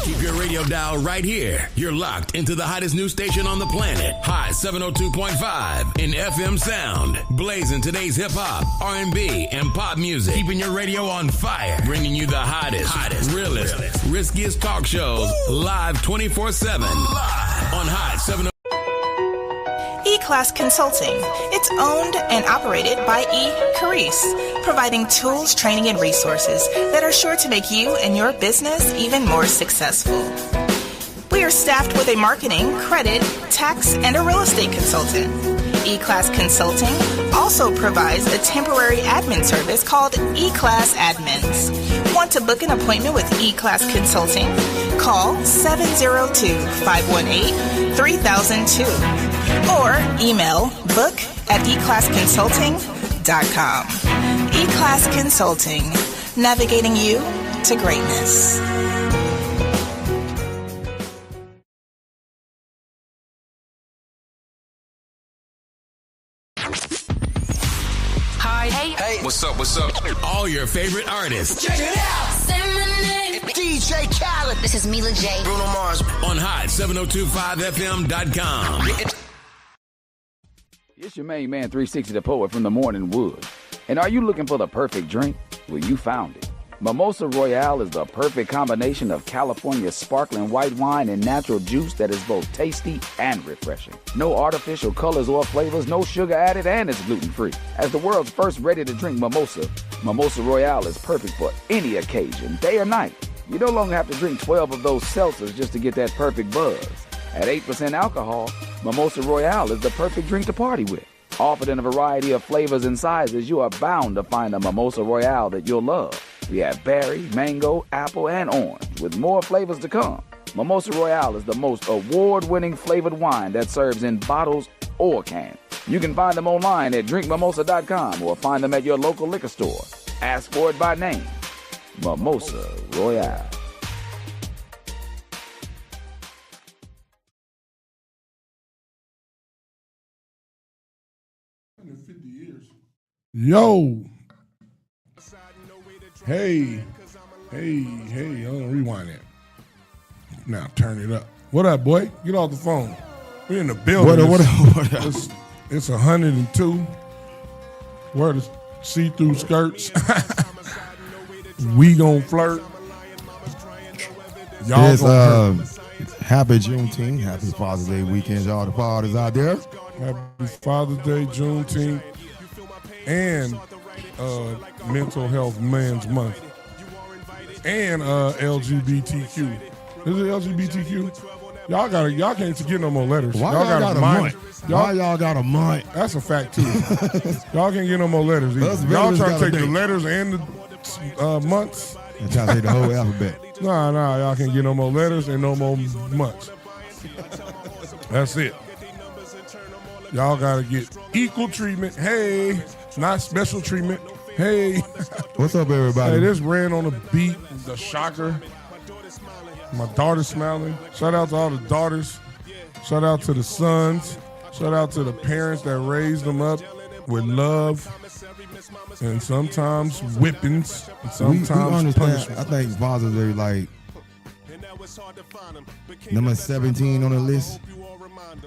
Keep your radio dial right here. You're locked into the hottest news station on the planet. Hot 702.5 in FM sound. Blazing today's hip-hop, R&B, and pop music. Keeping your radio on fire. Bringing you the hottest, realest, riskiest talk shows live 24/7. Live on Hot 702. E-Class Consulting. It's owned and operated by E45, providing tools, training, and resources that are sure to make you and your business even more successful. We are staffed with a marketing, credit, tax, and a real estate consultant. E-Class Consulting also provides a temporary admin service called E-Class Admins. Want to book an appointment with E-Class Consulting? Call 702-518-3002 or email book@eclassconsulting.com. E-Class Consulting, navigating you to greatness. Hey, what's up? All your favorite artists. Check it out. Say my name. DJ Khaled. This is Mila J. Bruno Mars. On Hot 702.5fm.com. It's your main man, 360 the Poet from the Morning Wood. And are you looking for the perfect drink? Well, you found it. Mimosa Royale is the perfect combination of California sparkling white wine and natural juice that is both tasty and refreshing. No artificial colors or flavors, no sugar added, and it's gluten-free. As the world's first ready-to-drink mimosa, Mimosa Royale is perfect for any occasion, day or night. You no longer have to drink 12 of those seltzers just to get that perfect buzz. At 8% alcohol, Mimosa Royale is the perfect drink to party with. Offered in a variety of flavors and sizes, you are bound to find a Mimosa Royale that you'll love. We have berry, mango, apple, and orange, with more flavors to come. Mimosa Royale is the most award-winning flavored wine that serves in bottles or cans. You can find them online at drinkmimosa.com or find them at your local liquor store. Ask for it by name. Mimosa Royale. Yo. Hey. I'm gonna rewind that. Now turn it up. What up, boy? Get off the phone. We in the building. What up? It's 102. Wear the see-through skirts. We gon' flirt. Y'all It's gonna flirt. happy Juneteenth, happy Father's Day weekend, y'all. The fathers out there. Happy Father's Day, Juneteenth, and Mental Health Men's Month, and LGBTQ. Is it LGBTQ? Y'all can't get no more letters. Why y'all got a month? Why y'all got a month? That's a fact too. Y'all can't get no more letters either. Y'all trying to take the letters and the months. And try to take the whole alphabet. Nah, y'all can't get no more letters and no more months. That's it. Y'all gotta get equal treatment. Hey, not special treatment. Hey. What's up, everybody? Hey, this ran on the beat, the shocker. My daughter's smiling. Shout out to all the daughters. Shout out to the sons. Shout out to the parents that raised them up with love and sometimes whippings and sometimes punishment. I think Father's Day like number 17 on the list.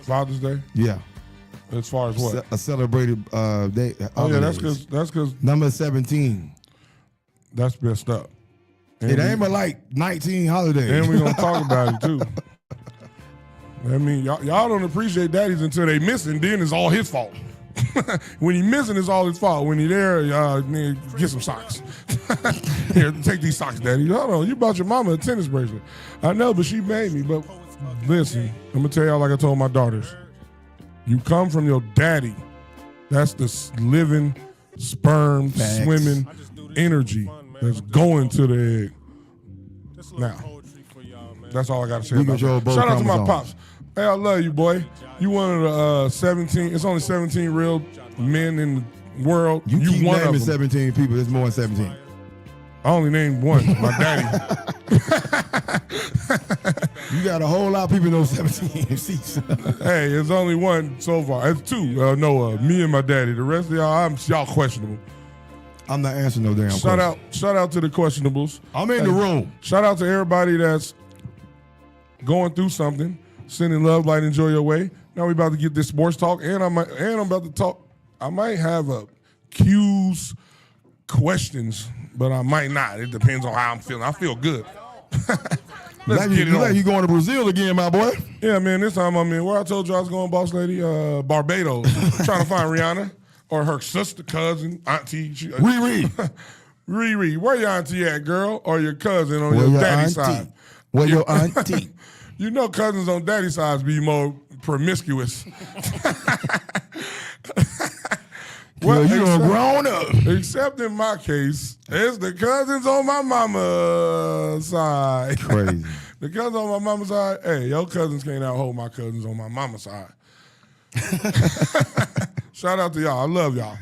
Father's Day? Yeah. As far as what? A celebrated day. Oh yeah, that's because number 17. That's messed up. And it ain't but like 19 holidays. And we're gonna talk about it too. I mean, y'all don't appreciate daddies until they missing. Then it's all his fault. When he missing, it's all his fault. When he there, get some socks. Here, take these socks, daddy. Hold on, you bought your mama a tennis bracelet. I know, but she made me. But listen, I'm gonna tell y'all like I told my daughters. You come from your daddy. That's the living, sperm, swimming energy that's going to the egg. Now, that's all I got to say about that. Shout out to my pops. Hey, I love you, boy. You one of the 17. It's only 17 real men in the world. You keep one naming of them. 17 people. There's more than 17. I only named one, my daddy. You got a whole lot of people know 17 seats. Hey, there's only one so far. It's two. Me and my daddy. The rest of y'all questionable. I'm not answering no damn question. Shout out to the questionables. I'm in the room. Shout out to everybody that's going through something, sending love, light, and joy your way. Now we about to get this sports talk, and I'm about to talk. I might have a Q's questions, but I might not. It depends on how I'm feeling. I feel good. Let's get it on. You going to Brazil again, my boy? Yeah, man. This time I'm in where I told you I was going, boss lady. Barbados. Trying to find Rihanna or her sister, cousin, auntie. Riri. Riri, where your auntie at, girl? Or your cousin on your daddy's side? Where your auntie? You know cousins on daddy's side be more promiscuous. Well, you done grown up. Except in my case, it's the cousins on my mama's side. Crazy. The cousins on my mama's side, hey, your cousins can't outhold my cousins on my mama's side. Shout out to y'all. I love y'all.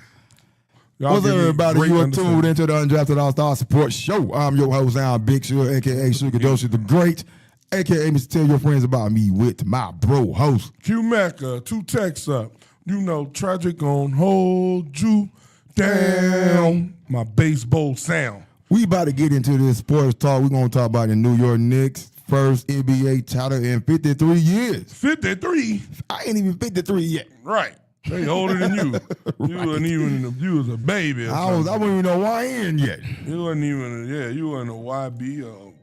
What's up, everybody? You are tuned into the Undrafted All-Stars Support Show. I'm your host, Al Big Sugar, a.k.a. Sugar Doshi the Great, a.k.a. Mr. Tell Your Friends About Me with my bro host. Q Mecca, 2 texts up. You know, tragic gon' hold you down. My baseball sound. We about to get into this sports talk. We're going to talk about the New York Knicks' first NBA title in 53 years. 53? I ain't even 53 yet. Right. They older than you. Right. You was a baby. I wouldn't even know YN yet. You wasn't even, you wasn't a YB or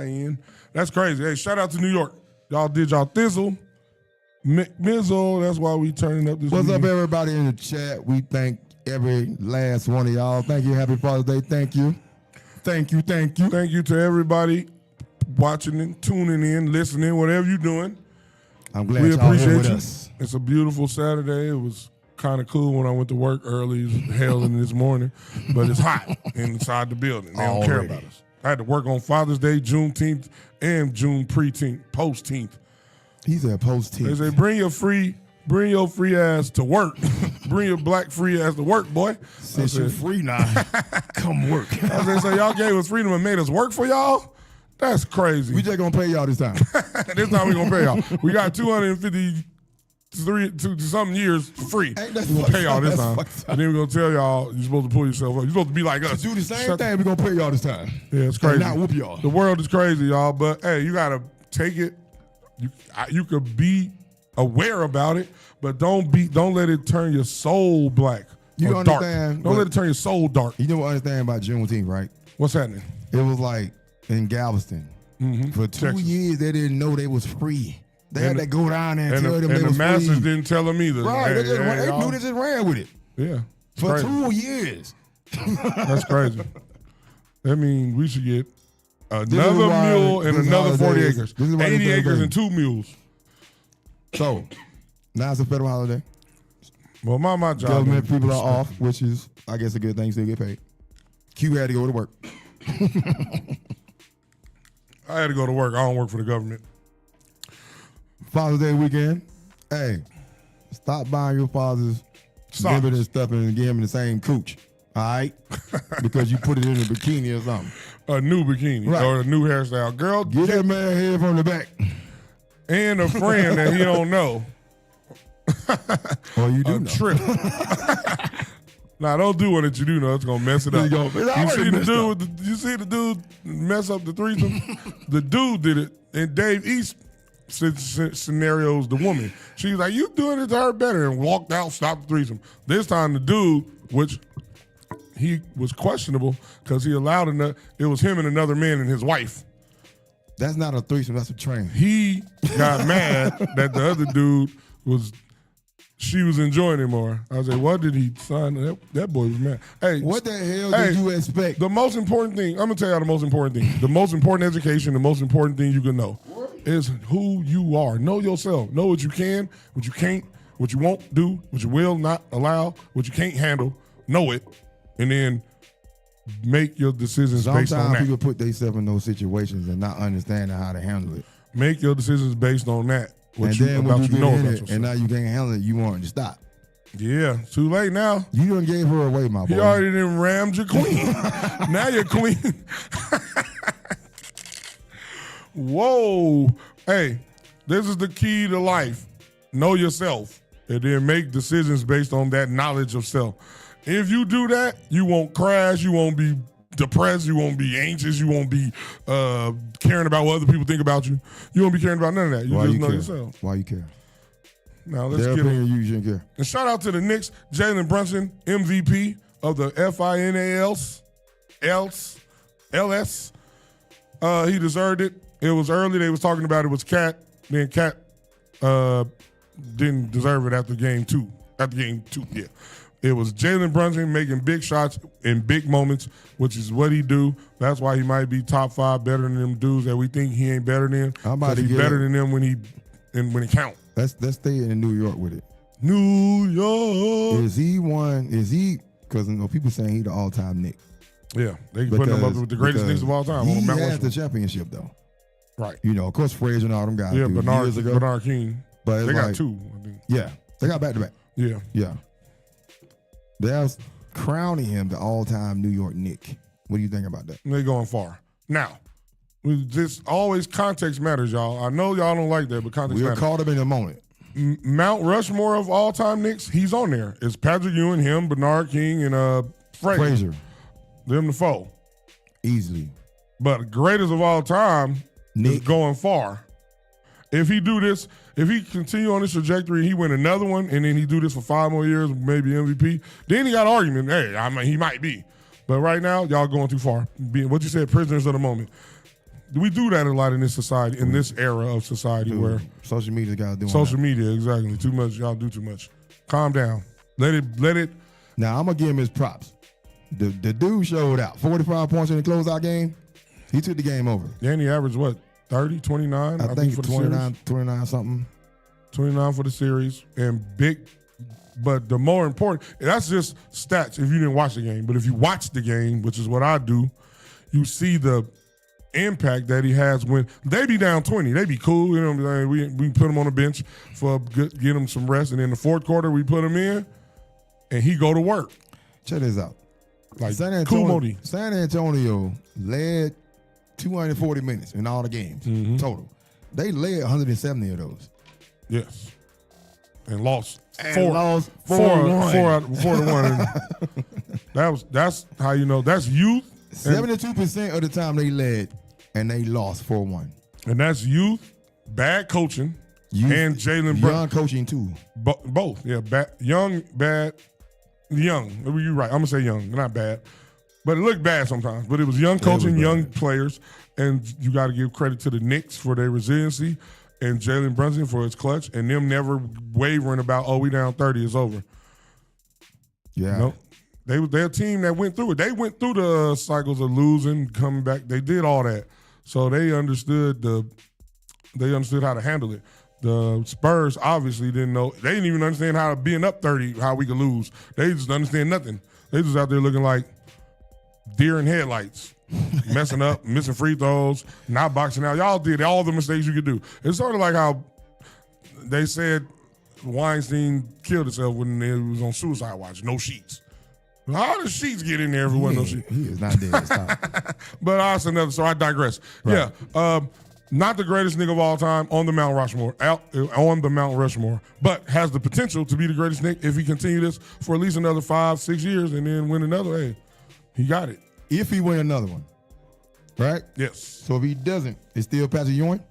YN. That's crazy. Hey, shout out to New York. Y'all did y'all thizzle. Mizzle, that's why we turning up this What's weekend. up, everybody in the chat? We thank every last one of y'all. Thank you. Happy Father's Day. Thank you. Thank you. Thank you. Thank you to everybody watching and tuning in, listening, whatever you're doing. I'm glad we y'all appreciate here with you. us. It's a beautiful Saturday. It was kind of cool when I went to work early as hell in this morning, but it's hot inside the building. They don't care about us. I had to work on Father's Day, Juneteenth, and June post-teenth. He said post-teenth. They say bring your free ass to work. Bring your black free ass to work, boy. Since you're free now, come work. I said, so y'all gave us freedom and made us work for y'all? That's crazy. We just gonna pay y'all this time. This time we gonna pay y'all. We got 253 to something years for free. We're gonna pay y'all this time. And then we're gonna tell y'all you're supposed to pull yourself up. You're supposed to be like us. Do the same thing, we're gonna pay y'all this time. Yeah, it's crazy. And not whoop y'all. The world is crazy, y'all. But hey, you gotta take it. You could be aware about it, but don't let it turn your soul black or dark. Don't let it turn your soul dark. You know what I understand about Juneteenth, right? What's happening? It was like in Galveston. For 2 years, they didn't know they was free. They had to go down there and tell them they was free. And the masses didn't tell them either. Right. They knew they just ran with it. Yeah. For crazy. 2 years. That's crazy. That means we should get another mule and another 40 acres. 80 acres and 2 mules. So, now it's a federal holiday. Well, my job. Government people are off, which is, I guess, a good thing. Still get paid. Q had to go to work. I had to go to work. I don't work for the government. Father's Day weekend. Hey, stop buying your father's giving and stuff and give him the same cooch. All right? Because you put it in a bikini or something. A new bikini or a new hairstyle. Girl, get that man head from the back. And a friend that he don't know. Or you do know. Trip. Nah, don't do what you do know. It's gonna mess it up. You see the dude mess up the threesome? The dude did it, and Dave East scenarios the woman. She's like, "You doing it to her better," and walked out, stopped the threesome. This time the dude, which he was questionable because he allowed it was him and another man and his wife. That's not a threesome. That's a train. He got mad that the other dude she was enjoying it more. I was like, what did he sign? That boy was mad. Hey, what the hell did you expect? The most important thing, I'm going to tell y'all the most important thing. The most important education, the most important thing you can know is who you are. Know yourself. Know what you can, what you can't, what you won't do, what you will not allow, what you can't handle. Know it. And then make your decisions based on that. Sometimes people put themselves in those situations and not understanding how to handle it. Make your decisions based on that. And then when you get in it, and now you can't handle it, you want to stop. Yeah, too late now. You done gave her away, my boy. You already done rammed your queen. Now you're queen. Whoa. Hey, this is the key to life. Know yourself and then make decisions based on that knowledge of self. If you do that, you won't crash. You won't be depressed. You won't be anxious. You won't be caring about what other people think about you. You won't be caring about none of that. You just know yourself. Why you care? Now let's get it. You shouldn't care. And shout out to the Knicks. Jalen Brunson, MVP of the FINALS. LS. He deserved it. It was early. They was talking about it was Cat. Then Cat didn't deserve it after game two. Yeah. It was Jalen Brunson making big shots in big moments, which is what he do. That's why he might be top 5 better than them dudes that we think he ain't better than. But he's better than them when he count. Let's stay in New York with it. New York. Is he? Because people saying he the all-time Knick. Yeah, they put him up with the greatest Knicks of all time. He had the championship though. Right. Of course, Frazier and all them guys. Yeah, Bernard King. But they got 2. I think. Yeah, they got back to back. Yeah. They're crowning him the all-time New York Knick. What do you think about that? They're going far. Now, just always context matters, y'all. I know y'all don't like that, but context matters. We're caught up in the moment. Mount Rushmore of all-time Knicks, he's on there. It's Patrick Ewing, him, Bernard King, and Frazier. Them the 4. Easily. But greatest of all time is going far. If he do this, if he continue on this trajectory, he win another one, and then he do this for 5 more years, maybe MVP, then he got an argument. Hey, I mean, he might be. But right now, y'all going too far. What you said, prisoners of the moment. We do that a lot in this society, in this era of society where social media got to do social media, exactly. Too much, y'all do too much. Calm down. Let it. Now, I'm going to give him his props. The dude showed out. 45 points in the closeout game. He took the game over. And he averaged what? 30, 29? I think for 29 something. 29 for the series. And big, but the more important, that's just stats if you didn't watch the game. But if you watch the game, which is what I do, you see the impact that he has when they be down 20. They be cool. You know what I'm saying? We put him on the bench for get him some rest. And in the fourth quarter, we put him in, and he go to work. Check this out. Like San Antonio led 240 minutes in all the games total. They led 170 of those. Yes. And lost 4-1. That's how you know. That's youth. 72% of the time they led, and they lost 4-1. And that's youth, bad coaching, and Jalen Brunson. Young coaching too. Both. Yeah, young. You're right. I'm going to say young, not bad. But it looked bad sometimes. But it was young coaching, young players. And you got to give credit to the Knicks for their resiliency and Jalen Brunson for his clutch and them never wavering about, we down 30, it's over. Yeah. They're a team that went through it. They went through the cycles of losing, coming back. They did all that. So they understood how to handle it. The Spurs obviously didn't know. They didn't even understand how being up 30, how we could lose. They just understand nothing. They just out there looking like deer in headlights, messing up, missing free throws, not boxing out. Y'all did all the mistakes you could do. It's sort of like how they said Weinstein killed himself when he was on suicide watch. No sheets. How did sheets get in there if it wasn't no sheets? He is not dead. Stop. But that's another. So I digress. Right. Yeah. Not the greatest nigga of all time on the Mount Rushmore, but has the potential to be the greatest Knick if he continue this for at least another 5-6 years and then win another. Hey, he got it. If he win another one, right? Yes. So if he doesn't, it's still Patrick Ewing?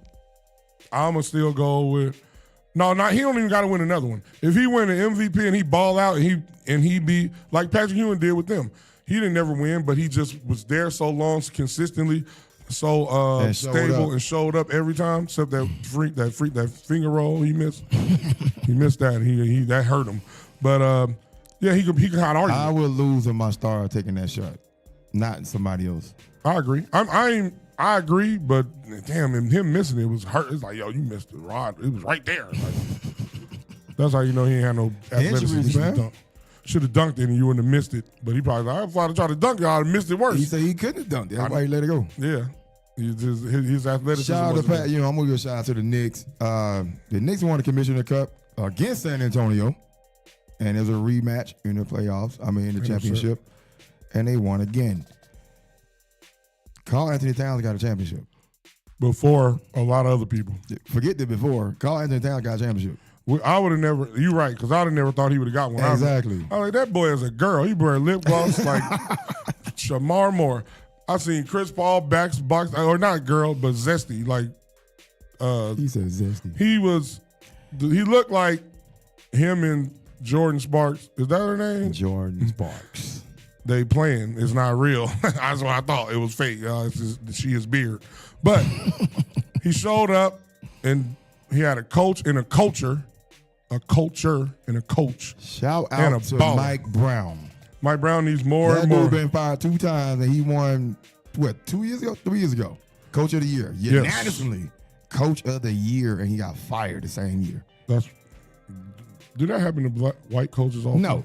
I'm going to still go with he don't even got to win another one. If he win an MVP and he ball out and he be like Patrick Ewing did with them, he didn't never win, but he just was there so long consistently. So stable and showed up every time, except that finger roll he missed. He missed that. He that hurt him. But he could kind of argue. I would lose if my star taking that shot, not somebody else. I agree. I agree, but damn, him missing it was hurt. It's like, yo, you missed the rod. It was right there. Like, that's how you know he ain't had no athleticism. Should have dunked it and you wouldn't have missed it. But he probably like, if I'd have tried to dunk it, I'd have missed it worse. He said he couldn't have dunked it. That's why he let it go. Yeah. His athleticism. Shout out to Pat. I'm going to give a shout out to the Knicks. The Knicks won the Commissioner Cup against San Antonio. And there's a rematch in the playoffs. In the championship. And they won again. Karl Anthony Towns got a championship. Before a lot of other people. Forget that before. Karl Anthony Towns got a championship. I would have never. You're right, because I would have never thought he would have got one. Exactly. I was like, that boy is a girl. He wear lip gloss like Shamar Moore. I seen Chris Paul box, or not girl, but zesty. Like, he said zesty. He looked like him and Jordan Sparks. Is that her name? Jordan Sparks. They playing. It's not real. That's what I thought. It was fake. It's just, she is beard. But he showed up, and he had a coach and a culture. A culture and a coach. Shout out to baller. Mike Brown. Mike Brown needs more and more. more. That dude been fired 2 times, and he won, 3 years ago? Coach of the year. Unanimously. Coach of the year, and he got fired the same year. Did that happen to white coaches also? No.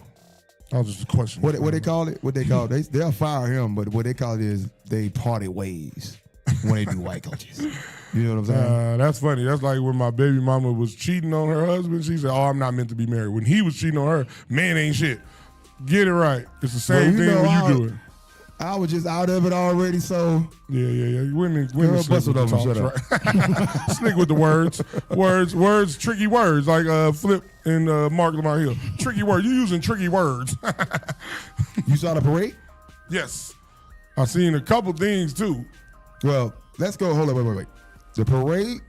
That was just a question. What they call it? What they call it? They'll fire him, but what they call it is they party ways when they do white coaches. You know what I'm saying? That's funny. That's like when my baby mama was cheating on her husband. She said, I'm not meant to be married. When he was cheating on her, man ain't shit. Get it right. It's the same thing when you do it. I was just out of it already, so. Yeah. Women bust it over, shut up. Right? Slick with the words. Words, tricky words, like Flip and Mark Lamar Hill. Tricky words. You using tricky words. You saw the parade? Yes. I seen a couple things, too. Well, let's go. Hold on, wait. The parade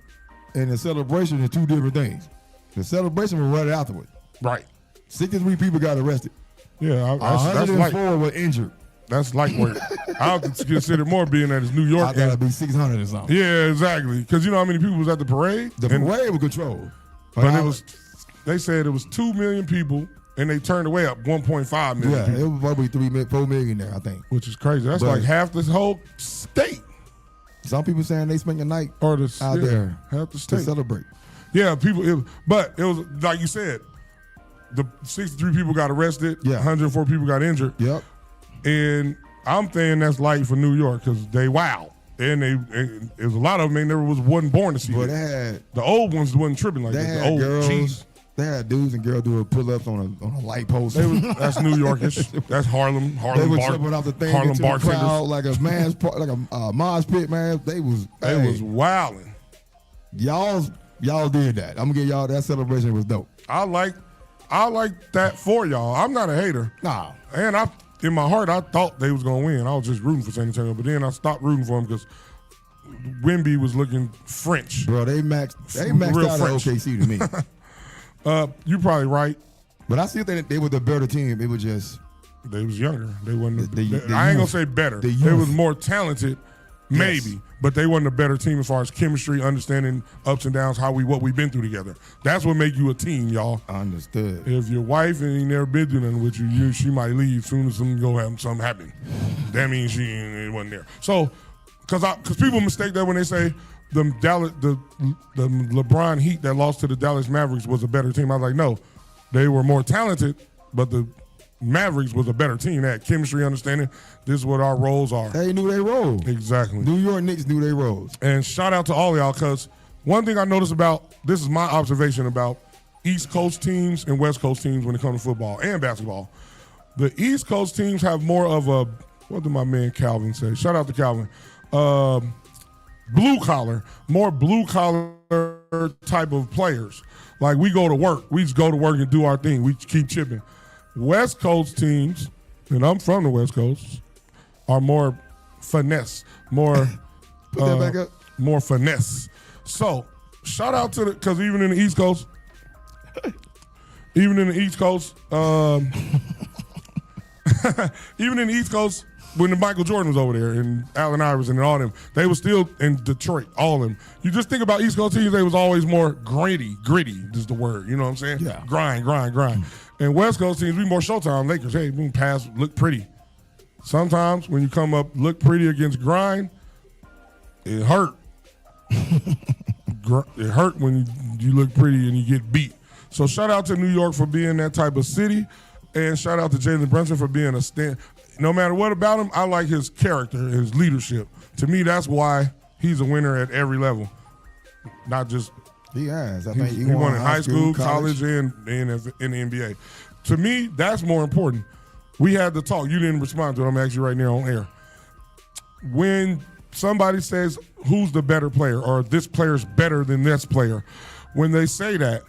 and the celebration are 2 different things. The celebration was right afterward. Right. 63 people got arrested. Yeah, that's 104 were injured. That's light work. I would consider more being that it's New York. I thought it'd be 600 or something. Yeah, exactly. Because you know how many people was at the parade? The parade was controlled. But they said it was 2 million people, and they turned away up 1.5 million Yeah, people. it was probably 4 million there, I think. Which is crazy. That's like half this whole state. Some people saying they spent the night out there half the state to celebrate. Yeah, but it was like you said, the 63 people got arrested, 104 people got injured. Yep. And I'm saying that's light for New York because they wow. And there's a lot of them wasn't born to see it. The old ones wasn't tripping like that. The old girls, they had dudes and girls doing pull-ups on a light post. That's New Yorkish. That's Harlem. They were jumping off the thing Harlem into bartenders. the crowd like a mosh pit, man. They was wilding. Y'all did that. I'm gonna give y'all that celebration was dope. I like that for y'all. I'm not a hater. Nah. And in my heart, I thought they was gonna win. I was just rooting for San Antonio, but then I stopped rooting for them because Wemby was looking French. Bro, they maxed out French. OKC to me. You're probably right. But I still think they were the better team. It was just they was younger. They wasn't. The I ain't gonna say better. They was more talented, maybe, but they wasn't a better team as far as chemistry, understanding ups and downs, what we've been through together. That's what make you a team, y'all. Understood. If your wife ain't never been through nothing with you, she might leave soon as something happen. That means she wasn't there. So, because people mistake that when they say the LeBron Heat that lost to the Dallas Mavericks was a better team. I was like, no, they were more talented, but the Mavericks was a better team. They had chemistry, understanding. This is what our roles are. They knew their role. Exactly. New York Knicks knew their roles. And shout out to all y'all, because one thing I noticed this is my observation about East Coast teams and West Coast teams when it comes to football and basketball. The East Coast teams have more of a, what did my man Calvin say? Shout out to Calvin. Blue collar type of players. Like we go to work. We just go to work and do our thing. We keep chipping. West Coast teams, and I'm from the West Coast, are more finesse, more put that back up. More finesse. So shout out to because even in the East Coast, even in the East Coast, when the Michael Jordan was over there and Allen Iverson and all them, they were still in Detroit, all of them. You just think about East Coast teams, they was always more gritty is the word, you know what I'm saying? Yeah. Grind. And West Coast teams, we more Showtime Lakers. Hey, we can pass, look pretty. Sometimes when you come up, look pretty against grind, it hurt. It hurt when you look pretty and you get beat. So shout out to New York for being that type of city, and shout out to Jalen Brunson for being a stand. No matter what about him, I like his character, his leadership. To me, that's why he's a winner at every level. Not just he has. I think he won in high school, college, and in the NBA. To me, that's more important. We had the talk. You didn't respond to it. I'm asking you right now on air. When somebody says who's the better player or this player's better than this player, when they say that,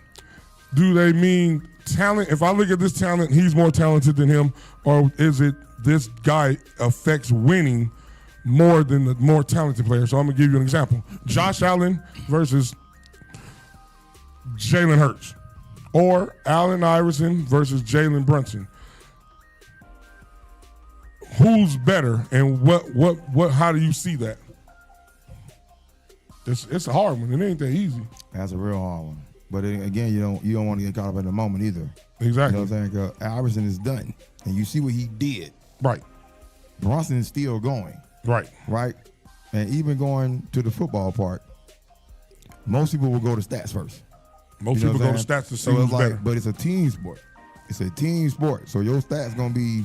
do they mean talent? If I look at this talent, he's more talented than him, or is it this guy affects winning more than the more talented player? So I'm going to give you an example. Josh Allen versus Jalen Hurts, or Allen Iverson versus Jalen Brunson. Who's better, and what? How do you see that? It's a hard one. It ain't that easy. That's a real hard one. But again, you don't want to get caught up in the moment either. Exactly. You know what I'm saying? Iverson is done, and you see what he did. Right. Brunson is still going. Right. Right. And even going to the football part, most people will go to stats first. Most people go to stats to see who's better. But it's a team sport. It's a team sport. So your stats gonna be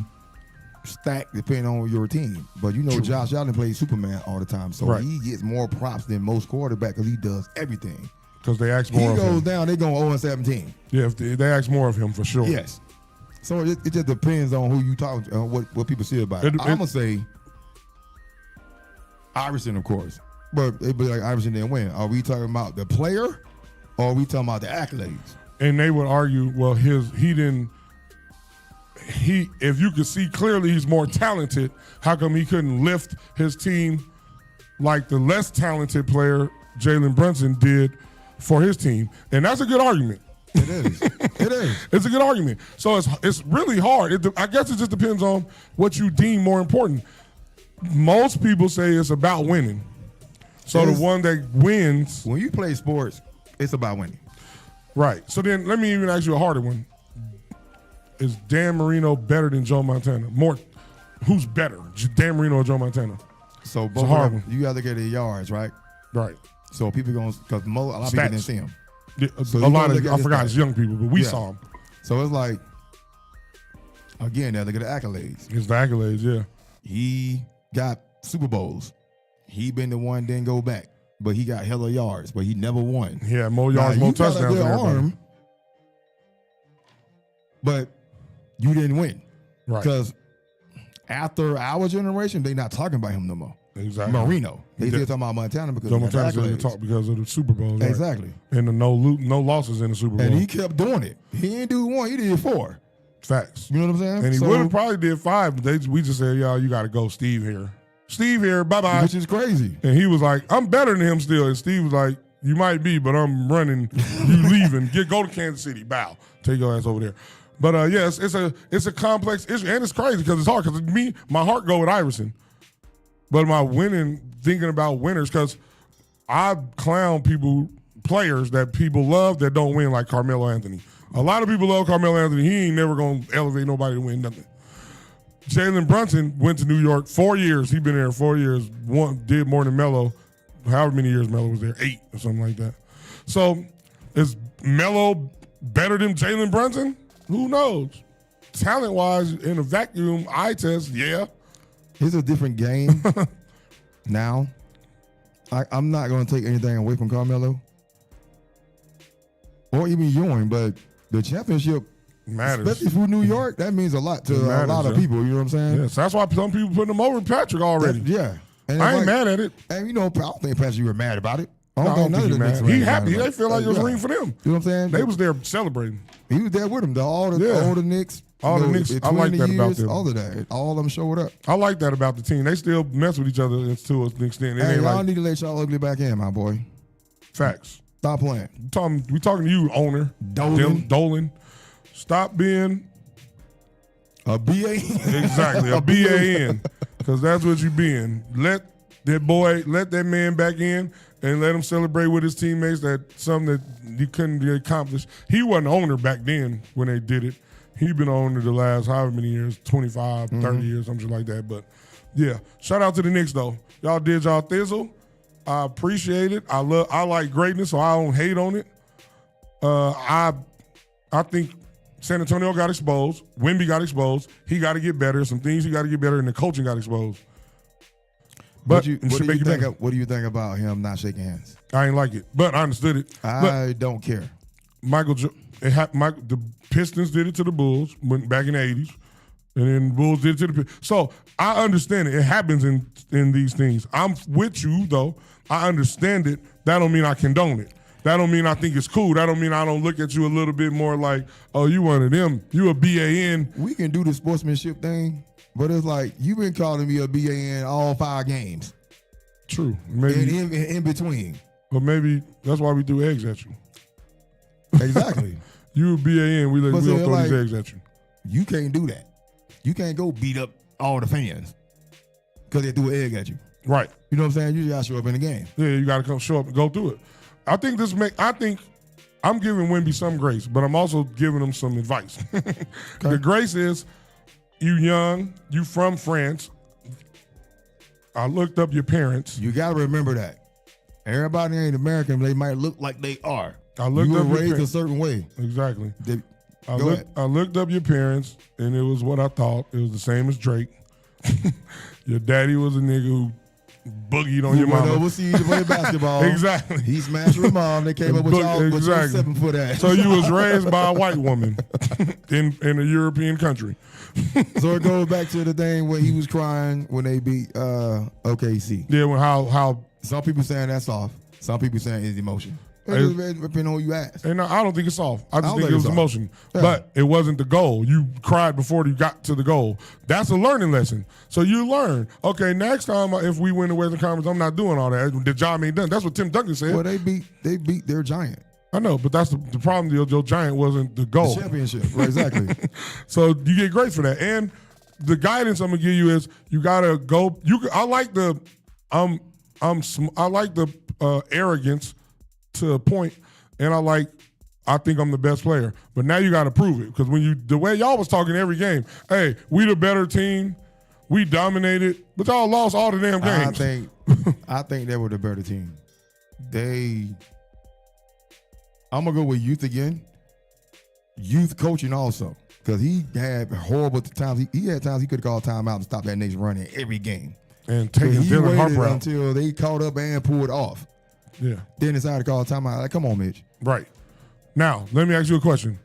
stacked depending on your team. But True. Josh Allen plays Superman all the time, so he gets more props than most quarterbacks because he does everything. Because they ask more of him. He goes down, they go 0-17. Yeah, if they ask more of him for sure. Yes. So it just depends on who you talk to, what people say about it. I'm going to say Iverson, of course. But it'd be like Iverson didn't win. Are we talking about the player, or are we talking about the accolades? And they would argue, well, if you could see clearly he's more talented, how come he couldn't lift his team like the less talented player, Jalen Brunson, did for his team? And that's a good argument. It is. It is. It's a good argument. So it's really hard. I guess it just depends on what you deem more important. Most people say it's about winning. So the one that wins. When you play sports, it's about winning. Right. So then let me even ask you a harder one. Is Dan Marino better than Joe Montana? Who's better, Dan Marino or Joe Montana? So both of them, you got to get the yards, right? Right. So people because a lot of people didn't see him. Yeah, so a lot of I forgot it's young people, but we saw him. So it's like, again, they look at the accolades. It's the accolades, yeah. He got Super Bowls. He been the one didn't go back, but he got hella yards, but he never won. Yeah, more yards, more touchdowns. You got a good arm, but you didn't win. Right. Because after our generation, they not talking about him no more. Exactly. Marino. They still talking about Montana because Montana still talk because of the Super Bowl. Right? Exactly. And the no losses in the Super Bowl. And he kept doing it. He didn't do 1, he did 4. Facts. You know what I'm saying? And he would have probably did 5, but we just said, y'all, you got to go Steve here. Steve here, bye-bye. Which is crazy. And he was like, I'm better than him still. And Steve was like, you might be, but I'm running. You leaving. Go to Kansas City. Bow. Take your ass over there. But yes, it's a complex issue, and it's crazy because it's hard. Because my heart go with Iverson, but my thinking about winners, because I clown players that people love that don't win, like Carmelo Anthony. A lot of people love Carmelo Anthony. He ain't never gonna elevate nobody to win nothing. Jalen Brunson went to New York 4 years. He been there 4 years. Did more than Melo. However many years Melo was there, 8 or something like that. So is Melo better than Jalen Brunson? Who knows? Talent-wise, in a vacuum, eye test, yeah. It's a different game now. I'm not going to take anything away from Carmelo or even Ewing, but the championship matters. Especially for New York, that means a lot to a lot of people. You know what I'm saying? Yes, that's why some people putting him over Patrick already. And I ain't mad at it. And I don't think Patrick, you were mad about it. I don't think none of the He happy. They feel like it was a ring for them. You know what I'm saying? They was there celebrating. He was there with them. All the Knicks. All the Knicks. I like that about them. All of that. All of them showed up. I like that about the team. They still mess with each other to an extent. Hey, y'all need to let y'all ugly back in, my boy. Facts. Stop playing. We talking to you, owner. Dolan. Stop being a BAN. Exactly, a BAN. Because that's what you being. Let that man back in and let him celebrate with his teammates. That something that he couldn't be accomplished. He wasn't the owner back then when they did it. He been owner the last however many years, 25, 30 years, something like that. But yeah, shout out to the Knicks though. Y'all did y'all thizzle. I appreciate it. I like greatness, so I don't hate on it. I think San Antonio got exposed. Wemby got exposed. He got to get better. Some things he got to get better, and the coaching got exposed. But what do you think about him not shaking hands? I ain't like it, but I understood it. I don't care. The Pistons did it to the Bulls back in the 80s, and then the Bulls did it to the. So I understand it. It happens in these things. I'm with you though. I understand it. That don't mean I condone it. That don't mean I think it's cool. That don't mean I don't look at you a little bit more like, oh, you one of them. You a BAN. We can do the sportsmanship thing, but it's like you've been calling me a BAN all 5 games. True. Maybe in between. But maybe that's why we do eggs at you. Exactly. You a BAN, we don't throw like, these eggs at you. You can't do that. You can't go beat up all the fans because they threw an egg at you. Right. You know what I'm saying? You gotta show up in the game. Yeah, you gotta come show up and go through it. I think I'm giving Wemby some grace, but I'm also giving him some advice. Okay. The grace is, you young, you from France. I looked up your parents. You gotta remember that. Everybody ain't American, they might look like they are. I looked you up were raised a certain way. Exactly. I looked up your parents, and it was what I thought. It was the same as Drake. Your daddy was a nigga who boogied on your mama. Went overseas to play basketball. Exactly. He smashed your mom. They came up with y'all with your 7-foot ass. So you was raised by a white woman in a European country. So it goes back to the thing where he was crying when they beat OKC. Yeah, when how some people saying that's soft. Some people saying it's emotion. It just depends on who you ask. And I don't think it's soft. I just think it was soft. emotion. Yeah. But it wasn't the goal. You cried before you got to the goal. That's a learning lesson. So you learn. Okay, next time if we win the Western Conference, I'm not doing all that. The job ain't done. That's what Tim Duncan said. Well, they beat their giant. I know, but that's the problem. Your giant wasn't the goal. The championship, right, exactly. So you get grace for that. And the guidance I'm gonna give you is you gotta go. I like the arrogance to a point, and I think I'm the best player. But now you got to prove it, because the way y'all was talking every game, hey, we the better team, we dominated, but y'all lost all the damn games. I think they were the better team. I'm gonna go with youth again. Youth coaching also, because he had horrible times. He had times he could have called timeout to stop that Knicks run in every game. And taking Dylan Harper out until they caught up and pulled off. Yeah. Then decided to call timeout. Like, come on, Mitch. Right. Now, let me ask you a question.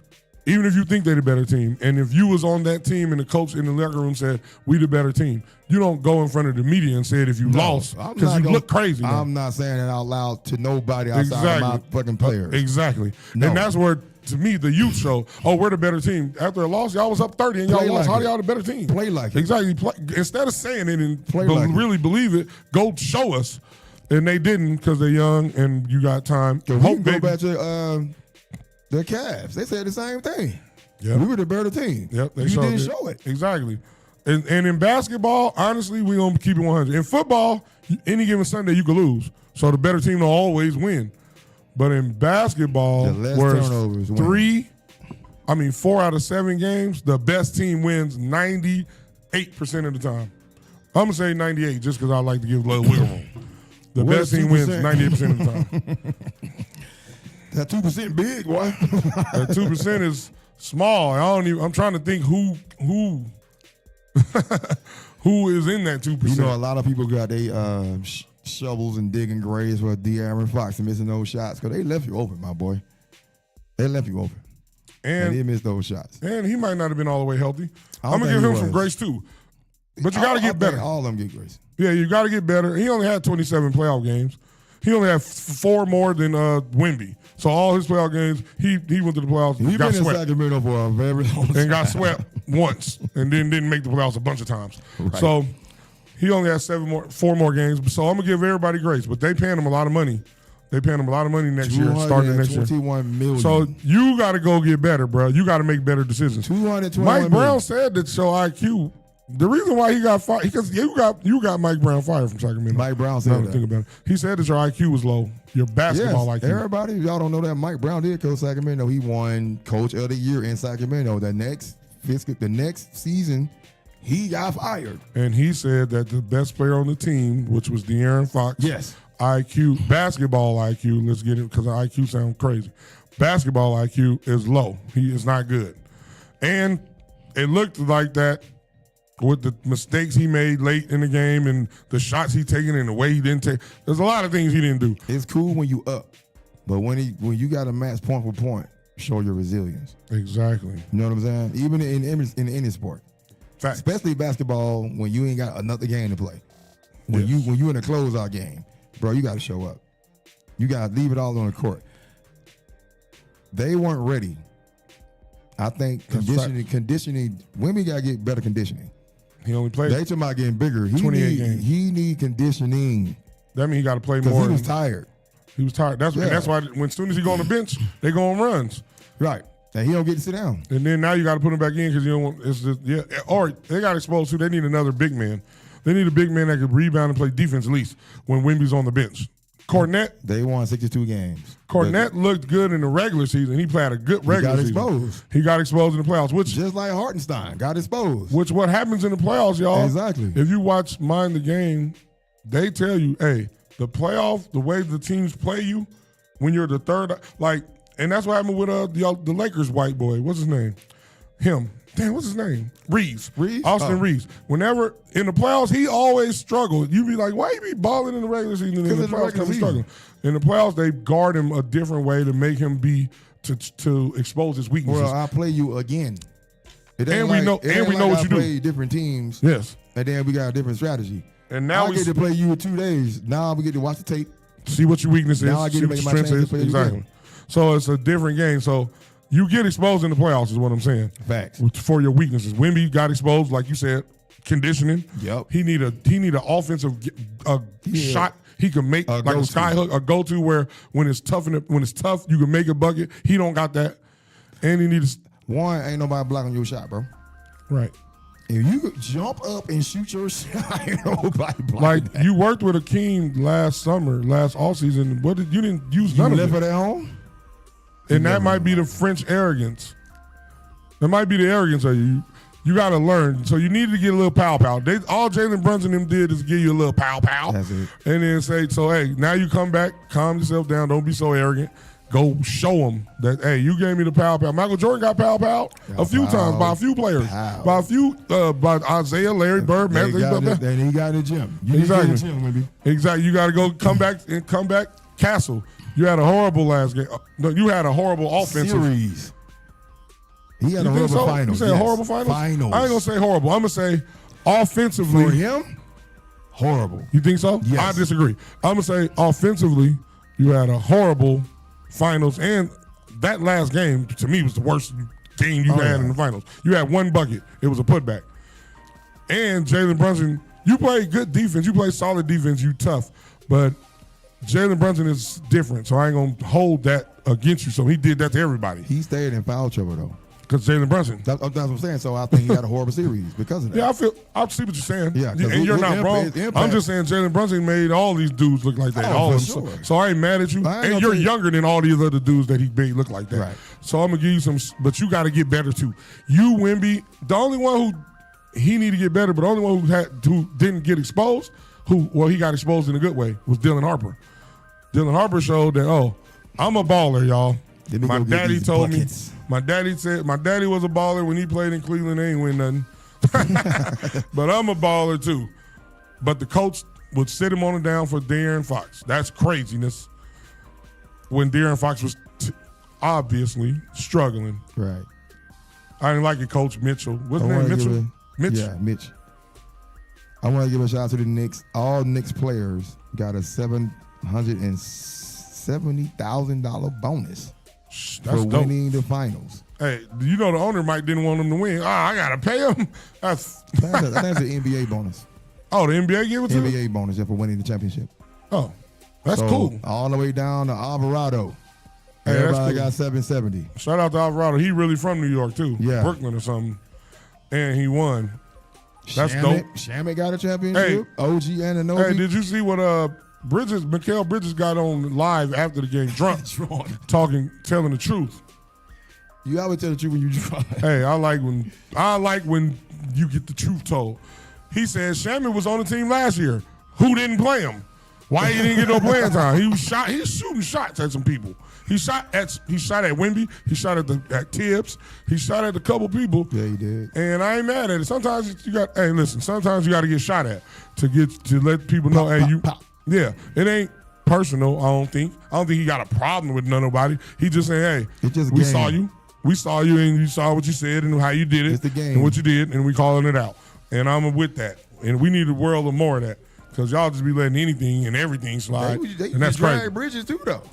Even if you think they're the better team, and if you was on that team and the coach in the locker room said, we the better team, you don't go in front of the media and say it if you lost, because you look crazy. I'm not saying it out loud to nobody outside of my fucking players. Exactly. No. And that's where, to me, the youth show, oh, we're the better team. After a loss, y'all was up 30 and y'all lost. How are y'all the better team? Play like it. Exactly. Instead of saying it and really believe it, go show us. And they didn't, because they're young and you got time. We can go back to the Cavs. They said the same thing. Yep. We were the better team. Yep, you didn't show it. Exactly. And in basketball, honestly, we gonna keep it 100. In football, any given Sunday you could lose. So the better team will always win. But in basketball, where 4 out of 7 games, the best team wins 98% of the time. I'm gonna say 98 just because I like to give a little wiggle room. The best team wins 98% of the time. That 2% big, boy. That 2% is small. I'm trying to think who who is in that 2%. You know, a lot of people got their shovels and digging graves for De'Aaron Fox and missing those shots, because they left you open, my boy. They left you open. And they missed those shots. And he might not have been all the way healthy. I'm going to give him some grace, too. But you got to get better. All of them get grace. Yeah, you got to get better. He only had 27 playoff games. He only had 4 more than Wemby. So all his playoff games, he went to the playoffs and got swept. He's been in Sacramento for a very long time. And got swept once and then didn't make the playoffs a bunch of times. Right. So he only has 4 more games. So I'm going to give everybody grace. But they paying him a lot of money. They paying him a lot of money next year, starting next year. $221 million. So you got to go get better, bro. You got to make better decisions. Mike Brown said that show IQ. The reason why he got fired, because you got Mike Brown fired from Sacramento. Mike Brown said that. Think about it. He said that your IQ was low, your basketball IQ. Everybody, y'all don't know that Mike Brown did coach Sacramento. He won Coach of the Year in Sacramento. The next season, he got fired. And he said that the best player on the team, which was De'Aaron Fox, IQ, basketball IQ, let's get it because IQ sounds crazy. Basketball IQ is low. He is not good. And it looked like that with the mistakes he made late in the game and the shots he taken and the way he didn't take. There's a lot of things he didn't do. It's cool when you up, but when you got to match point for point, show your resilience. Exactly. You know what I'm saying? Even in any sport. Facts. Especially basketball, when you ain't got another game to play. When you in a closeout game, bro, you got to show up. You got to leave it all on the court. they weren't ready. I think conditioning. Wemby got to get better conditioning. He only played. They talking about getting bigger. 28 games. He need conditioning. That means he got to play more. He was tired. He was tired. That's why when as soon as he go on the bench, they go on runs. Right. And he don't get to sit down. And then now you got to put him back in because you don't want. It's just, Or they got exposed too. They need another big man. They need a big man that could rebound and play defense at least when Wemby's on the bench. Kornet. They won 62 games. Kornet looked good in the regular season. He played a good regular season. He got exposed in the playoffs. Which just like Hartenstein got exposed. Which what happens in the playoffs, y'all. Exactly. If you watch Mind the Game, they tell you, hey, the playoff, the way the teams play you, when you're the third, and that's what happened with the Lakers white boy. What's his name? Him. Damn, what's his name? Reeves. Austin Reeves. Whenever in the playoffs, he always struggled. You be like, why you be balling in the regular season and in the playoffs he's struggling? In the playoffs, they guard him a different way to make him be to expose his weaknesses. Well, I'll play you again. And we know what you do. Play different teams. Yes. And then we got a different strategy. And now I get to play you in 2 days. Now we get to watch the tape. See what your weakness is. Now I get to make my change to play exactly. So it's a different game. So you get exposed in the playoffs is what I'm saying. Facts. For your weaknesses. Wemby got exposed, like you said, conditioning. Yep. He need an offensive shot he can make, like a skyhook, a go-to where when it's tough, you can make a bucket. He don't got that. And he needs one, ain't nobody blocking your shot, bro. Right. If you could jump up and shoot your shot, ain't nobody blocking like that. You worked with Akeem last offseason. You didn't use none of it. You left it at home? And that might be the French arrogance. That might be the arrogance of you. You got to learn. So you need to get a little pow-pow. All Jalen Brunson them did is give you a little pow-pow. That's it. And then say, so, hey, now you come back, calm yourself down. Don't be so arrogant. Go show them that, hey, you gave me the pow-pow. Michael Jordan got pow-pow a few times by a few players. By Isaiah, Larry Bird, Then he got in the gym. Exactly. Get in the gym, exactly. You got to go come back. Castle. You had a horrible last game. No, you had a horrible offensive series. He had a horrible finals. You say horrible finals? I ain't gonna say horrible. I'm gonna say offensively. For him, horrible. You think so? Yes. I disagree. I'm gonna say offensively, you had a horrible finals, and that last game to me was the worst game you had in the finals. You had one bucket. It was a putback. And Jalen Brunson, you play good defense. You play solid defense. You tough, but Jalen Brunson is different, so I ain't going to hold that against you. So he did that to everybody. He stayed in foul trouble, though. Because Jalen Brunson. That's what I'm saying. So I think he had a horrible series because of that. Yeah, I see what you're saying. Yeah, and you're not wrong. I'm just saying Jalen Brunson made all these dudes look like that. Oh, for sure. So I ain't mad at you. And you're younger than all these other dudes that he made look like that. Right. So I'm going to give you some, but you got to get better too. You, Wemby, the only one who he need to get better, but the only one who didn't get exposed, he got exposed in a good way, was Dylan Harper. Dylan Harper showed that, I'm a baller, y'all. My daddy told me. My daddy was a baller when he played in Cleveland. They ain't win nothing. But I'm a baller too. But the coach would sit him on it down for De'Aaron Fox. That's craziness. When De'Aaron Fox was obviously struggling. Right. I didn't like it, Coach Mitchell. What's his name? Mitchell? Mitch? Yeah, Mitch. I want to give a shout out to the Knicks. All Knicks players got a $770,000 bonus for winning the finals. Hey, you know the owner didn't want him to win. I got to pay him. That's an NBA bonus. Oh, the NBA gave it to him? NBA bonus for winning the championship. Oh, that's cool. All the way down to Alvarado. Hey, everybody got 770. Shout out to Alvarado. He really from New York, too. Yeah. Brooklyn or something. And he won. That's dope. Shamit got a championship. Hey, OG Anunoby. Hey, did you see what Mikal Bridges got on live after the game, drunk, telling the truth? You always tell the truth when you drunk. Hey, I like when you get the truth told. He said Shamit was on the team last year. Who didn't play him? Why he didn't get no playing time? He was shooting shots at some people. He shot at Wemby. He shot at Tibbs. He shot at a couple people. Yeah, he did. And I ain't mad at it. Sometimes sometimes you got to get shot at to let people know. Pop. Yeah, it ain't personal. I don't think he got a problem with nobody. He just saying, hey, we saw you, and you saw what you said and how you did it, it's the game. and what you did, and we calling it out. And I'm with that. And we need a world of more of that because y'all just be letting anything and everything slide, and that's crazy. Bridges too, though.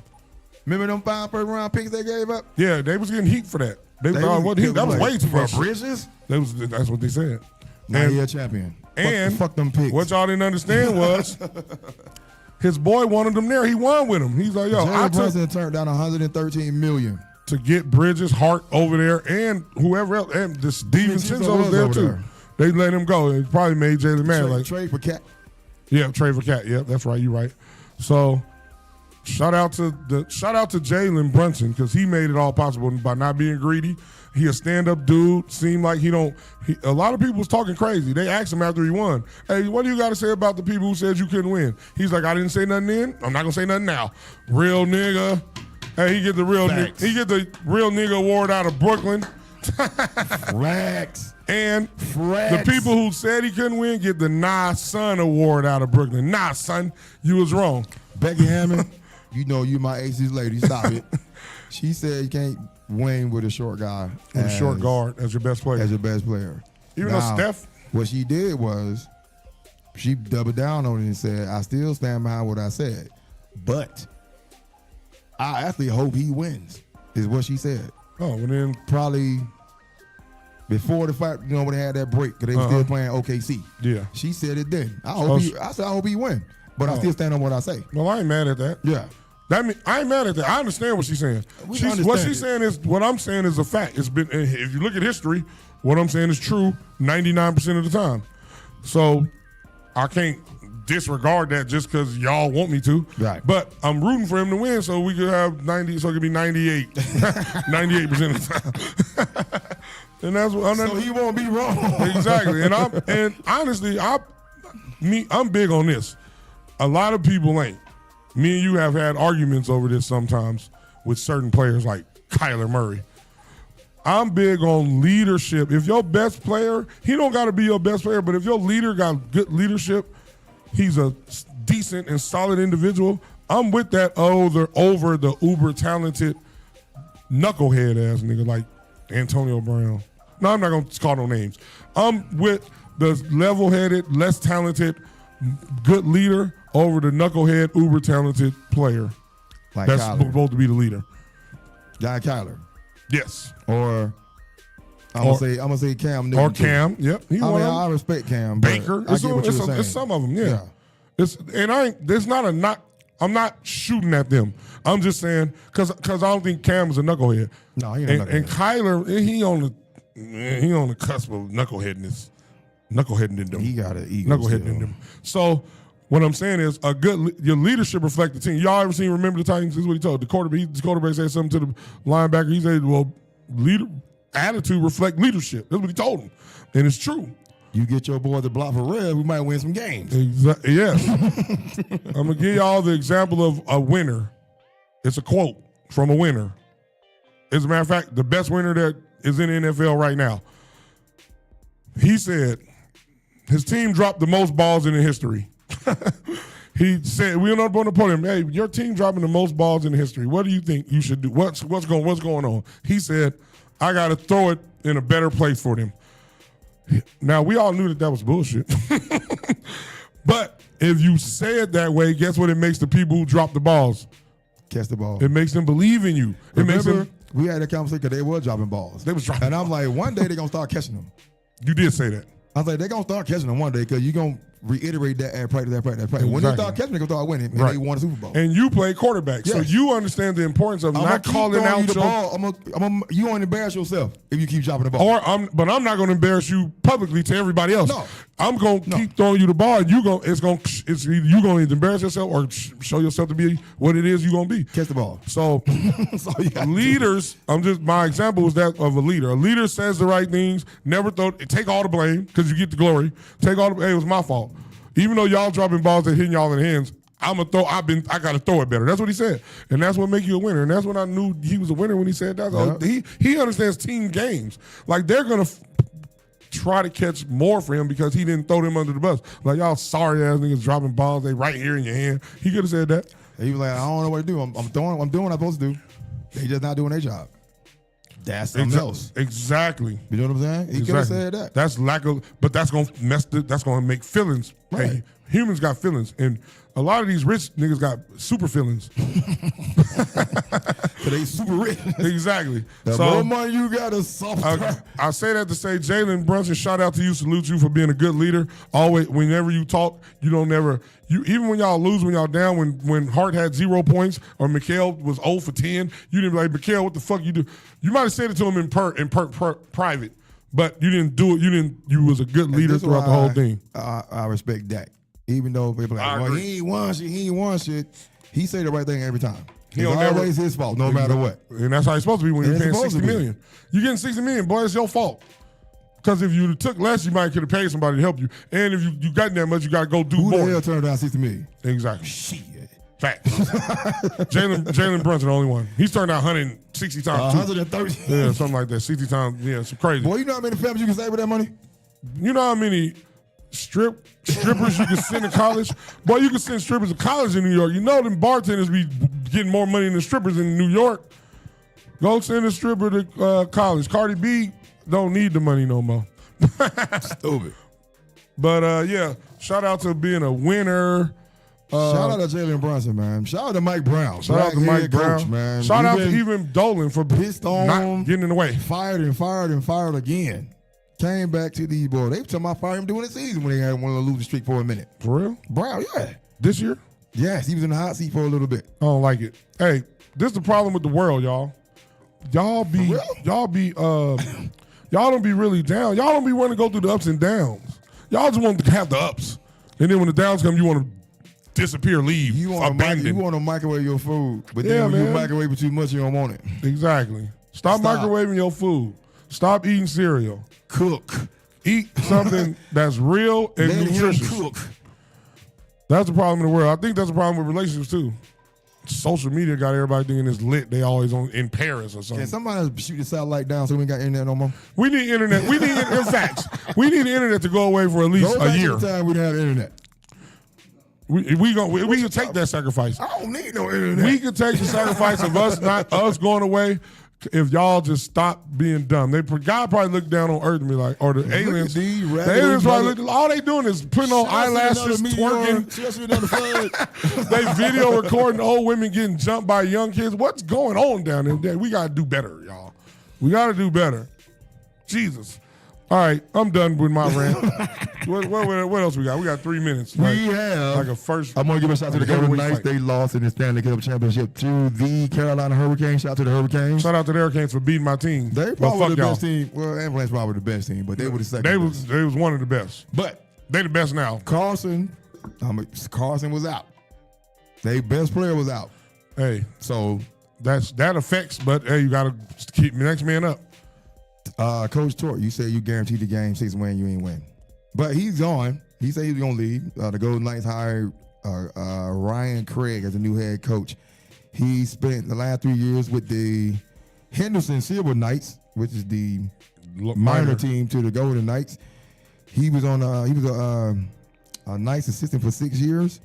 Remember them 5 first-round picks they gave up? Yeah, they was getting heat for that. That was way too much. Bridges? That's what they said. Now he a champion. And fuck them picks. What y'all didn't understand was his boy wanted him there. He won with him. He's like, yo, Jalen Brunson turned down $113 million to get Bridges, Hart over there, and whoever else, and this DiVincenzo was there too. They let him go. It probably made Jalen mad. Trade for Cat. Yeah, trade for Cat. Yeah, that's right. You're right. So shout out to Jalen Brunson because he made it all possible by not being greedy. He a stand-up dude. Seemed like a lot of people was talking crazy. They asked him after he won, hey, what do you got to say about the people who said you couldn't win? He's like, I didn't say nothing then. I'm not going to say nothing now. Real nigga. Hey, he get the real nigga award out of Brooklyn. Rex. And the people who said he couldn't win get the Nah Son award out of Brooklyn. Nah, son, you was wrong. Becky Hammond, you know you my AC's lady. Stop it. She said you can't win with a short guy. With a short guard as your best player. As your best player. Even though Steph. What she did was she doubled down on it and said, I still stand behind what I said. But I actually hope he wins, is what she said. Oh, well then. Probably before the fight, when they had that break, because they were still playing OKC. Yeah. She said it then. I said I hope he win. But I still stand on what I say. Well, I ain't mad at that. Yeah. I ain't mad at that. I understand what she's saying. What I'm saying is a fact. It's been, if you look at history, what I'm saying is true 99% of the time. So I can't disregard that just because y'all want me to. Right. But I'm rooting for him to win so we could have 90, so it could be 98. 98% of the time. And that's what so he won't be wrong. Exactly. And honestly, I'm big on this. A lot of people ain't. Me and you have had arguments over this sometimes with certain players like Kyler Murray. I'm big on leadership. If your best player, he don't got to be your best player, but if your leader got good leadership, he's a decent and solid individual, I'm with that over the uber talented knucklehead ass nigga like Antonio Brown. No, I'm not going to call no names. I'm with the level-headed, less talented, good leader over the knucklehead, uber-talented player. Like that's Kyler. supposed to be the leader. Like Kyler. Yes. Or I'm gonna say Cam Newton. Or Cam, yep. I respect Cam. Baker. I get what you're saying. It's some of them, yeah. There's not a knock. I'm not shooting at them. I'm just saying because I don't think Cam is a knucklehead. No, he ain't a knucklehead. And Kyler, he on the cusp of knuckleheadness. Knuckleheading them. He got an ego. Knuckleheading them. So what I'm saying is your leadership reflects the team. Y'all ever seen Remember the Titans? This is what he told the quarterback. The quarterback said something to the linebacker. He said, well, attitude reflect leadership. That's what he told him. And it's true. You get your boy to block for red, we might win some games. Yes. I'm going to give y'all the example of a winner. It's a quote from a winner. As a matter of fact, the best winner that is in the NFL right now. He said his team dropped the most balls in the history. He said, we don't want to put him, hey, your team dropping the most balls in history. What do you think you should do? What's going on? He said, I got to throw it in a better place for them. Now, we all knew that was bullshit. But if you say it that way, guess what it makes the people who drop the balls? Catch the ball. It makes them believe in you. We had a conversation because they were dropping balls. They was dropping and I'm like, one day they're going to start catching them. You did say that. I was like, they're going to start catching them one day because you're going to reiterate that at practice. Exactly. When they start catching, they're going to start winning, and they won a Super Bowl. And you play quarterback, so you understand the importance of not calling out the ball. You won't embarrass yourself if you keep dropping the ball. But I'm not going to embarrass you publicly to everybody else. No. I'm going to keep throwing you the ball, and you're going to either embarrass yourself or show yourself to be what it is you're going to be. Catch the ball. So leaders, my example was that of a leader. A leader says the right things, never take all the blame because you get the glory. Hey, it was my fault. Even though y'all dropping balls that hitting y'all in the hands, I got to throw it better. That's what he said. And that's what make you a winner. And that's when I knew he was a winner when he said that. Yeah. He understands team games. Like, they're going to try to catch more for him because he didn't throw them under the bus. Like, y'all sorry-ass niggas dropping balls, they right here in your hand. He could have said that. He was like, I don't know what to do. I'm doing what I'm supposed to do. They just not doing their job. That's something else. Exactly. You know what I'm saying? He could have said that. That's lack of, but that's gonna make feelings. Right. Hey, humans got feelings, and A lot of these rich niggas got super feelings. So they super rich. Exactly. The more money you got, the softer. I say that to say, Jalen Brunson, shout out to you, salute you for being a good leader. Always, whenever you talk, you don't never. Even when y'all lose, when y'all down, when Hart had 0 points or Mikal was 0 for 10, you didn't be like, Mikal, what the fuck you do? You might have said it to him in private, but you didn't do it. You was a good leader throughout the whole thing. I respect that. Even though people like, well, he ain't won shit. He say the right thing every time. It's always his fault, no matter what. And that's how it's supposed to be when you're paying $60 million. You're getting $60 million, boy, it's your fault. Because if you took less, you might could have paid somebody to help you. And if you got that much, you got to go do more. Who the hell turned down $60 million? Exactly. Shit. Facts. Jalen Brunson, the only one. He's turned out 160 times. 130. Yeah, something like that. 60 times. Yeah, it's crazy. Boy, you know how many families you can save with that money? You know how many strippers you can send to college? Boy, you can send strippers to college in New York. You know them bartenders be getting more money than strippers in New York. Go send a stripper to college. Cardi B don't need the money no more. Stupid. But, yeah, shout out to being a winner. Shout out to Jalen Brunson, man. Shout out to Mike Brown. Shout out to Mike Brown. Coach, man. Shout out to even Dolan for pissed on, not getting in the way. Fired and fired and fired again. Came back to these boys. They were talking about firing him during the season when they had one of the losing streak for a minute. For real? Brown, yeah. This year? Yes, he was in the hot seat for a little bit. I don't like it. Hey, this is the problem with the world, y'all. Y'all don't be really down. Y'all don't be wanting to go through the ups and downs. Y'all just want to have the ups. And then when the downs come, you want to disappear, leave, abandon. You want to microwave your food, but then when you microwave it too much, you don't want it. Exactly. Stop microwaving your food. Stop eating cereal. Cook. Eat something that's real and nutritious. Cook. That's the problem in the world. I think that's the problem with relationships too. Social media got everybody thinking it's lit. They always in Paris or something. Can somebody shoot the satellite down so we ain't got internet no more? We need internet. We need, in fact, we need the internet to go away for at least a year. To the time we didn't have internet. We can take that sacrifice. I don't need no internet. We can take the sacrifice of us going away if y'all just stop being dumb. God probably looked down on Earth and be like, or the aliens. The aliens probably look, all they doing is putting on eyelashes, twerking. They video recording old women getting jumped by young kids. What's going on down there? We got to do better, y'all. We got to do better. Jesus. All right, I'm done with my rant. What else we got? We got 3 minutes. We have like a first. I'm gonna give a shout out to the Golden Knights. They lost in the Stanley Cup Championship to the Carolina Hurricanes. Shout out to the Hurricanes. Shout out to the Hurricanes for beating my team. They probably the best team. Well, Avalanche probably the best team, but they were the second. They was one of the best. But they the best now. Carson was out. Their best player was out. Hey, so that affects. But hey, you gotta keep the next man up. Coach Tort, you said you guaranteed the game 6 win, you ain't win. But he's gone. He said he's going to leave. The Golden Knights hired Ryan Craig as the new head coach. He spent the last 3 years with the Henderson Silver Knights, which is the minor team to the Golden Knights. He was a Knights assistant for 6 years,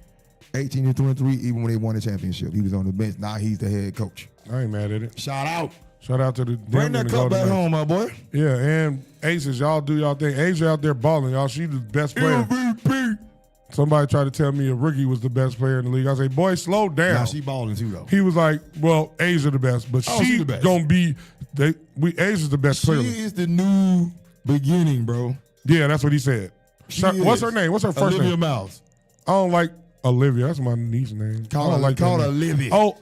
18-23, even when they won the championship. He was on the bench. Now he's the head coach. I ain't mad at it. Shout out. Shout out to the bring that cup back home, my boy. Yeah, and Aces, y'all do y'all thing. Asia out there balling, y'all. She the best player. MVP. Somebody tried to tell me a rookie was the best player in the league. I say, boy, slow down. Now she balling too, though. He was like, well, Asia the best, but she's gonna be. Asia's the best player. She is the new beginning, bro. Yeah, that's what he said. What's her name? What's her first name? Olivia Miles. I don't like Olivia. That's my niece name. Call her Olivia. Oh,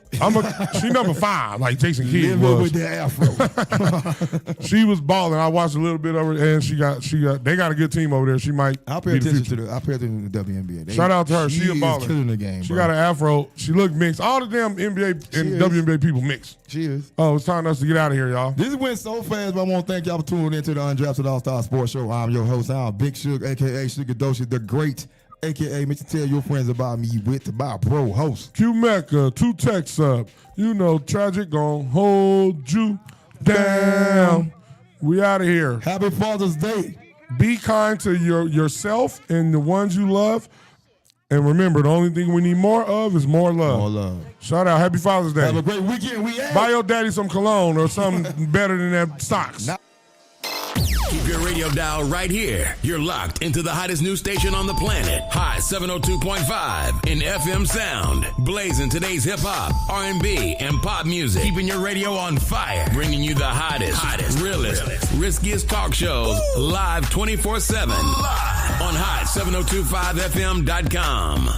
she number 5, like Jason Kidd was. With the afro. She was balling. I watched a little bit of her, and they got a good team over there. She might. I'll pay attention to the WNBA. Shout out to her. She a baller. Killing the game. She got an afro. She look mixed. All the damn NBA and WNBA people mixed. She is. Oh, it's time for us to get out of here, y'all. This went so fast, but I want to thank y'all for tuning into the Undrafted All-Star Sports Show. I'm your host, Big Sugar, a.k.a. Sugar Doshi, the great, a.k.a. make you tell your friends about me with my bro host. Q Mecca, 2 texts up. You know, Tragic gon' hold you down. We out of here. Happy Father's Day. Be kind to yourself and the ones you love. And remember, the only thing we need more of is more love. More love. Shout out. Happy Father's Day. Have a great weekend. Buy your daddy some cologne or something better than that socks. Keep your radio dial right here. You're locked into the hottest news station on the planet. High 702.5 in FM sound. Blazing today's hip-hop, R&B, and pop music. Keeping your radio on fire. Bringing you the hottest, realest, riskiest talk shows live 24/7 on hot 702.5fm.com.